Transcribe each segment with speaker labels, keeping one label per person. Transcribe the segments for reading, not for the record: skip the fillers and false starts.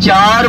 Speaker 1: 4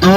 Speaker 1: 2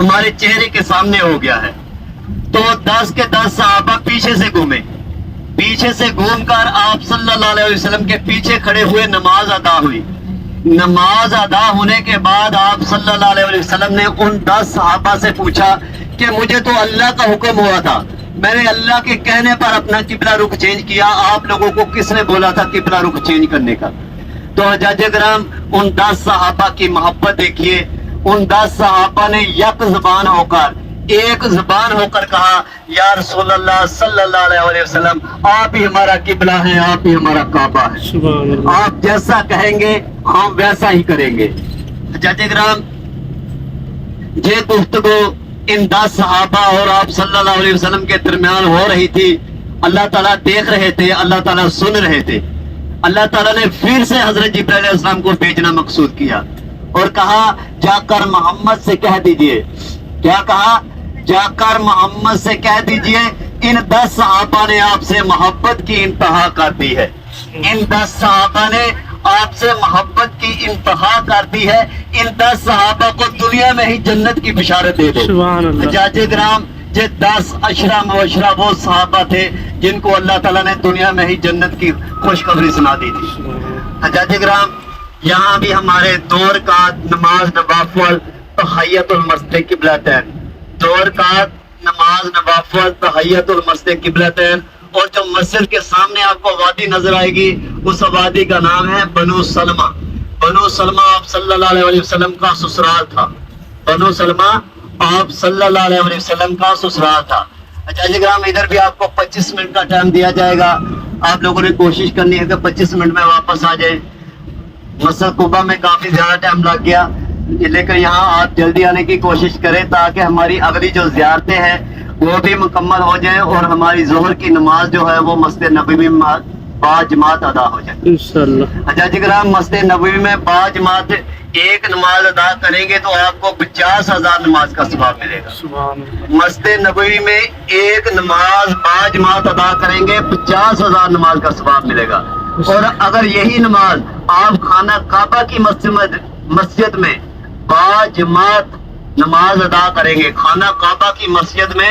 Speaker 1: ہمارے چہرے کے سامنے ہو گیا ہے. تو 10 کے 10 صحابہ پیچھے سے گھومے. پیچھے سے گھوم کر آپ صلی اللہ علیہ وسلم کے پیچھے کھڑے ہوئے. نماز ادا ہوئی. نماز ادا ہونے کے بعد آپ صلی اللہ علیہ وسلم نے ان 10 صحابہ سے پوچھا کہ مجھے تو اللہ کا حکم ہوا تھا, میں نے اللہ کے کہنے پر اپنا قبلہ رخ چینج کیا, آپ لوگوں کو کس نے بولا تھا قبلہ رخ چینج کرنے کا؟ تو حجاج کرام ان 10 صحابہ کی محبت دیکھیے. ان 10 صحابہ نے یک زبان ہو کر, ایک زبان ہو کر کہا یا رسول اللہ صلی اللہ علیہ وسلم, آپ ہی ہمارا قبلہ ہے, آپ ہی ہمارا کعبہ ہے,
Speaker 2: سبحان اللہ.
Speaker 1: آپ جیسا کہیں گے ہم ویسا ہی کریں گے. حجاج کرام یہ گفتگو ان 10 صحابہ اور آپ صلی اللہ علیہ وسلم کے درمیان ہو رہی تھی. اللہ تعالیٰ دیکھ رہے تھے, اللہ تعالیٰ سن رہے تھے. اللہ تعالیٰ نے پھر سے حضرت جبرائیل علیہ السلام کو بھیجنا مقصود کیا اور کہا جا کر محمد سے کہہ دیجئے. کیا کہا؟ جا کر محمد سے کہہ دیجئے ان 10 صحابہ نے آپ سے محبت کی انتہا کر دی ہے. ان 10 صحابہ نے آپ سے محبت کی انتہا کر دی ہے. ان 10 صحابہ کو دنیا میں ہی جنت کی بشارت دے دو.
Speaker 2: سبحان اللہ.
Speaker 1: حجاج کرام یہ 10 اشرا مبشرہ وہ صحابہ تھے جن کو اللہ تعالیٰ نے دنیا میں ہی جنت کی خوشخبری سنا دی تھی. حجاج کرام یہاں بھی ہمارے 2 رکعت نماز نوافل تحیت المسجد قبلتین, 2 رکعت نماز نوافل تحیت المسجد قبلتین. اور جو مسجد کے سامنے آپ کو وادی نظر آئے گی اس وادی کا نام ہے بنو سلمہ. بنو سلمہ آپ صلی اللہ علیہ وسلم کا سسرال تھا. بنو سلمہ آپ صلی اللہ علیہ وسلم کا سسرال تھا. اچھا جی گرام ادھر بھی آپ کو 25 منٹ کا ٹائم دیا جائے گا. آپ لوگوں نے کوشش کرنی ہے کہ 25 منٹ میں واپس آ جائیں. مسجد قباء میں کافی زیادہ ٹائم لگ گیا, لیکن یہاں آپ جلدی آنے کی کوشش کریں تاکہ ہماری اگلی جو زیارتیں ہیں وہ بھی مکمل ہو جائیں اور ہماری ظہر کی نماز جو ہے وہ مسجد نبوی میں با جماعت ادا ہو جائے
Speaker 2: انشاءاللہ.
Speaker 1: حجاج کرام مسجد نبوی میں با جماعت ایک نماز ادا کریں گے تو آپ کو 50,000 نماز کا ثواب ملے گا.
Speaker 2: سبحان اللہ.
Speaker 1: مسجد نبوی میں ایک نماز با جماعت ادا کریں گے 50,000 نماز کا ثواب ملے گا. اور اگر یہی نماز آپ خانہ کعبہ کی مسجد میں با جماعت نماز ادا کریں گے, خانہ کعبہ کی مسجد میں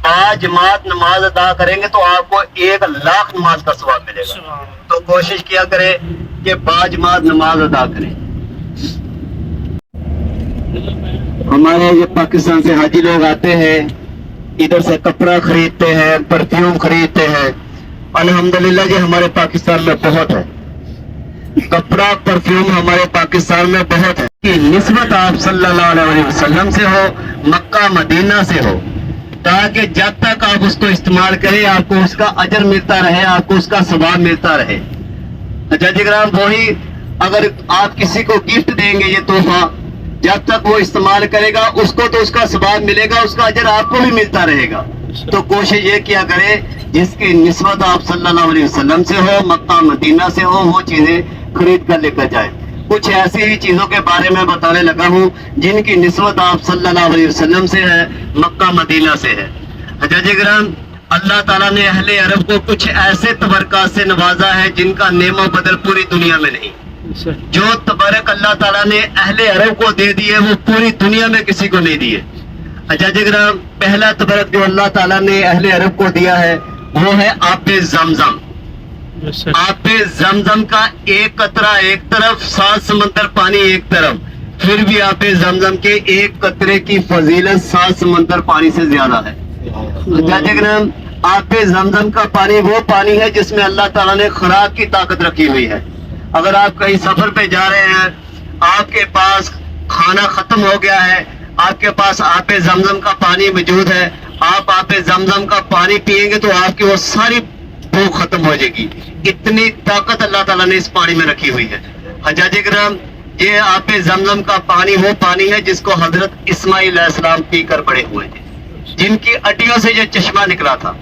Speaker 1: با جماعت نماز ادا کریں گے تو آپ کو 1,00,000 نماز کا ثواب ملے گا.
Speaker 2: سبحان اللہ.
Speaker 1: تو کوشش کیا کریں کہ با جماعت نماز ادا کریں. ہمارے یہ پاکستان سے حاجی لوگ آتے ہیں, ادھر سے کپڑا خریدتے ہیں, پرفیوم خریدتے ہیں. الحمدللہ جی ہمارے پاکستان میں بہت ہے کپڑا پرفیوم, ہمارے پاکستان میں بہت ہے. نسبت آپ صلی اللہ علیہ وسلم سے ہو, مکہ مدینہ سے ہو, تاکہ جب تک آپ اس کو استعمال کریں آپ کو اس کا اجر ملتا رہے, آپ کو اس کا ثواب ملتا رہے. حجاج کرام وہی اگر آپ کسی کو گفٹ دیں گے یہ تحفہ, جب تک وہ استعمال کرے گا اس کو تو اس کا ثواب ملے گا, اس کا اجر آپ کو بھی ملتا رہے گا. تو کوشش یہ کیا کرے جس کی نسبت آپ صلی اللہ علیہ وسلم سے ہو, مکہ مدینہ سے ہو, وہ چیزیں خرید کر لے کر جائے. کچھ ایسی ہی چیزوں کے بارے میں بتانے لگا ہوں جن کی نسبت آپ صلی اللہ علیہ وسلم سے ہے, مکہ مدینہ سے ہے. حجاج کرام اللہ تعالیٰ نے اہل عرب کو کچھ ایسے تبرکات سے نوازا ہے جن کا نعم و بدل پوری دنیا میں نہیں. جو تبرک اللہ تعالیٰ نے اہل عرب کو دے دیے وہ پوری دنیا میں کسی کو نہیں دیے. حجاج کرام پہلا تبرک جو اللہ تعالیٰ نے اہل عرب کو دیا ہے وہ ہے آب زمزم. آب زمزم کا ایک قطرہ ایک طرف, 7 سمندر پانی ایک طرف, پھر بھی آب زمزم کے ایک قطرے کی فضیلت 7 سمندر پانی سے زیادہ ہے. حجاج کرام آب زمزم کا پانی وہ پانی ہے جس میں اللہ تعالیٰ نے خوراک کی طاقت رکھی ہوئی ہے. اگر آپ کہیں سفر پہ جا رہے ہیں, آپ کے پاس کھانا ختم ہو گیا ہے, آپ کے پاس آب زمزم کا پانی موجود ہے, آپ آب زمزم کا پانی پیئیں گے تو آپ کی وہ ساری بھوک ختم ہو جائے گی. اتنی طاقت اللہ تعالیٰ نے اس پانی میں رکھی ہوئی ہے. حجاج کرام یہ آب زمزم کا پانی وہ پانی ہے جس کو حضرت اسماعیل علیہ السلام پی کر بڑے ہوئے تھے, جن کی ہڈیوں سے یہ چشمہ نکلا تھا,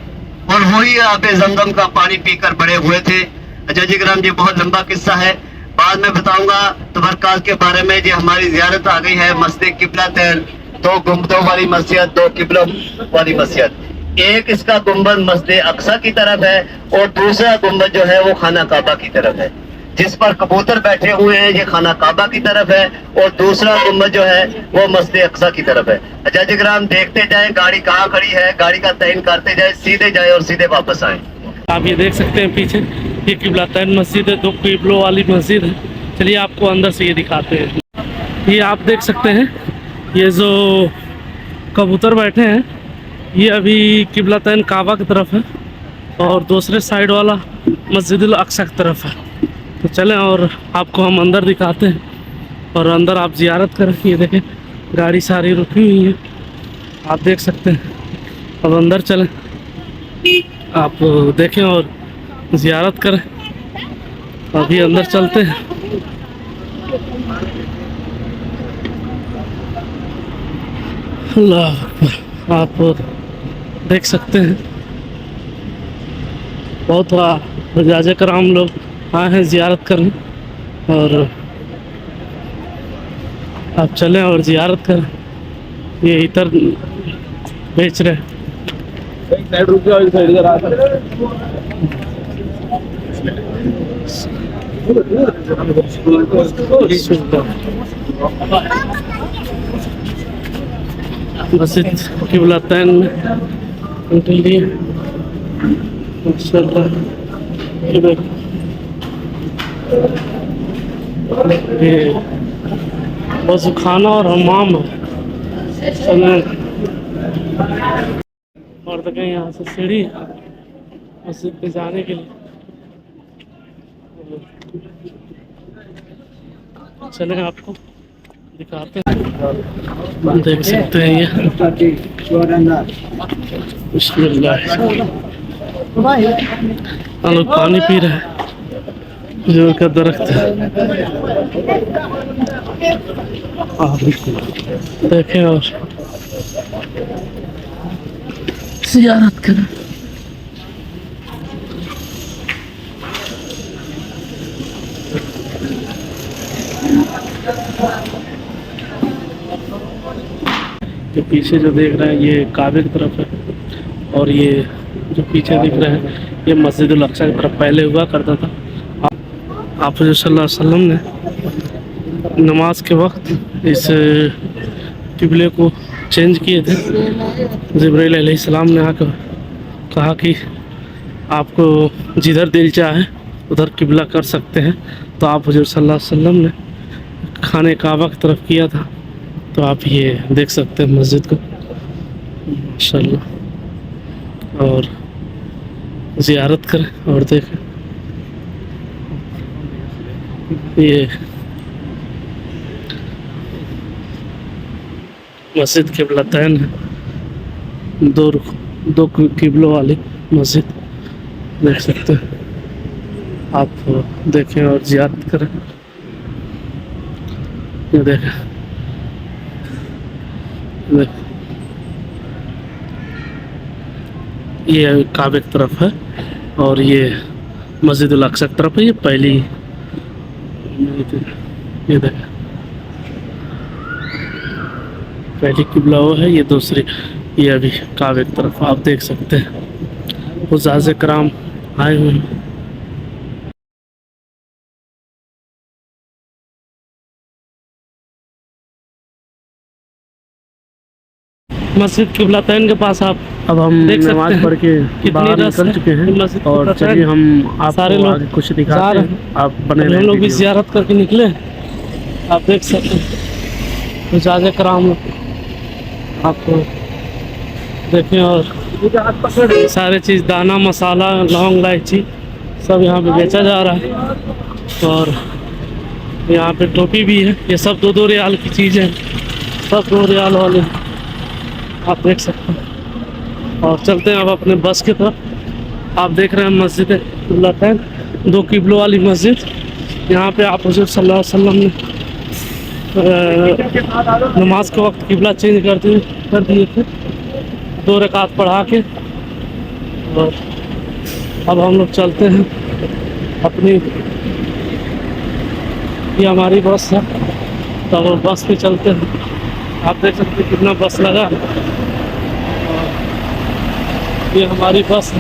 Speaker 1: اور وہی آب زمزم کا پانی پی کر بڑے ہوئے تھے. حجاج کرام یہ بہت لمبا قصہ ہے, بعد میں بتاؤں گا تبرکات کے بارے میں. یہ ہماری زیارت آ گئی ہے مسجد قبلتین, 2 گنبدوں والی مسجد, 2 قبلوں والی مسجد. ایک اس کا گنبد مسجد اقصی کی طرف ہے اور دوسرا گنبد جو ہے وہ خانہ کعبہ کی طرف ہے. جس پر کبوتر بیٹھے ہوئے ہیں، یہ خانہ کعبہ کی طرف ہے، اور دوسرا گنبد جو ہے وہ مسجد اقصی کی طرف ہے۔ حجاج کرام دیکھتے جائیں گاڑی کہاں کھڑی ہے، گاڑی کا تعین کرتے جائیں، سیدھے جائیں اور سیدھے واپس آئیں۔
Speaker 2: آپ یہ دیکھ سکتے ہیں پیچھے یہ قبلتین مسجد ہے، 2 قبلوں والی مسجد ہے۔ چلیے آپ کو اندر سے یہ دکھاتے ہیں۔ یہ آپ دیکھ سکتے ہیں یہ جو کبوتر بیٹھے ہیں یہ ابھی قبلتین کعبہ کی طرف ہے، اور دوسرے سائیڈ والا مسجد الاقصی کی طرف ہے۔ تو چلیں اور آپ کو ہم اندر دکھاتے ہیں، اور اندر آپ زیارت کریں۔ یہ دیکھیں گاڑی ساری رکی ہوئی ہے، آپ دیکھ سکتے ہیں۔ اب اندر چلیں، آپ دیکھیں اور زیارت کریں۔ ابھی اندر چلتے ہیں۔ اللہ اکبر، آپ دیکھ سکتے ہیں بہت حجاج کرام لوگ آئے ہیں زیارت کرنے، اور آپ چلیں اور زیارت کریں۔ یہ اتر بیچ رہے ہیں۔ مسجد قبلتین میں ان کے لیے ماشاءاللہ یہ وضو خانہ اور حمام ہے۔ چلیں اور دیکھیں یہاں سے سیڑھی ہے مسجد پہ جانے کے لیے۔ چلیں آپ کو دکھاتے ہیں، دیکھ سکتے ہیں یہ بسم اللہ۔ ہم لوگ پانی پی رہے ہیں، کھجور کا درخت ہے۔ دیکھیں اور زیارت کریں۔ یہ پیچھے جو دیکھ رہے ہیں یہ کعبے کی طرف ہے، اور یہ جو پیچھے دیکھ رہے ہیں یہ مسجد الاقصی کی طرف پہلے ہوا کرتا تھا۔ آپ صلی اللہ علیہ وسلم نے نماز کے وقت اس قبلے کو چینج کیے تھے۔ جبرائیل علیہ السلام نے آ کر کہا کہ آپ کو جدھر دل چاہے ادھر قبلہ کر سکتے ہیں، تو آپ حضور صلی اللہ علیہ وسلم نے خانہ کعبہ کی طرف کیا تھا۔ تو آپ یہ دیکھ سکتے ہیں مسجد کو ماشاءاللہ، اور زیارت کریں اور دیکھیں۔ یہ مسجد قبلتین ہے، دو قبلوں والی مسجد دیکھ سکتے ہیں۔ آپ دیکھیں اور زیارت کریں۔ یہ دیکھیں یہ کعبے کی طرف ہے، اور یہ مسجد الاقصی کی طرف ہے۔ یہ پہلی، یہ دیکھیں پہلی قبلہ وہ ہے، یہ دوسری یہ ابھی کعبے کی طرف آپ دیکھ سکتے ہیں۔ حجاج کرام آئے ہوئے ہیں۔ مسجد قبلتین کے پاس آپ
Speaker 3: اب ہم
Speaker 2: دیکھ سکتے
Speaker 3: نماز
Speaker 2: ہیں
Speaker 3: پڑھ کے
Speaker 2: کتنی
Speaker 3: باہر
Speaker 2: رش
Speaker 3: نکل
Speaker 2: ہے
Speaker 3: چکے ہیں،
Speaker 2: مسجد
Speaker 3: اور
Speaker 2: قبلتین۔
Speaker 3: چلیے ہم آپ
Speaker 2: سارے
Speaker 3: کو
Speaker 2: لوگ
Speaker 3: آگے کچھ
Speaker 2: جا
Speaker 3: دکھاتے
Speaker 2: رہے
Speaker 3: ہیں، آپ بنے
Speaker 2: ابھی
Speaker 3: رہیں
Speaker 2: ہم لوگ بھی
Speaker 3: ویڈیو۔
Speaker 2: زیارت کر کے نکلے۔ آپ دیکھ سکتے ہیں حجاج کرام آپ کو دیکھیں، اور سارے چیز دانا، مسالہ، لونگ، الائچی سب یہاں پہ بیچا جا رہا ہے، اور یہاں پہ ٹوپی بھی ہے۔ یہ سب 2 ریال کی چیزیں ہیں، سب 2 ریال والے ہیں، آپ دیکھ سکتے ہیں۔ اور چلتے ہیں اب اپنے بس کی طرف۔ آپ دیکھ رہے ہیں مسجد قبلتین، 2 قبلوں والی مسجد۔ یہاں پہ آپ حضور صلی اللہ علیہ وسلم نے نماز کے وقت قبلہ چینج کر دیے تھے 2 رکعت پڑھا کے۔ اور اب ہم لوگ چلتے ہیں اپنی، یہ ہماری بس ہے، تو وہ بس پہ چلتے ہیں۔ آپ دیکھ سکتے ہیں کتنا بس لگا، اور یہ ہماری بس ہے۔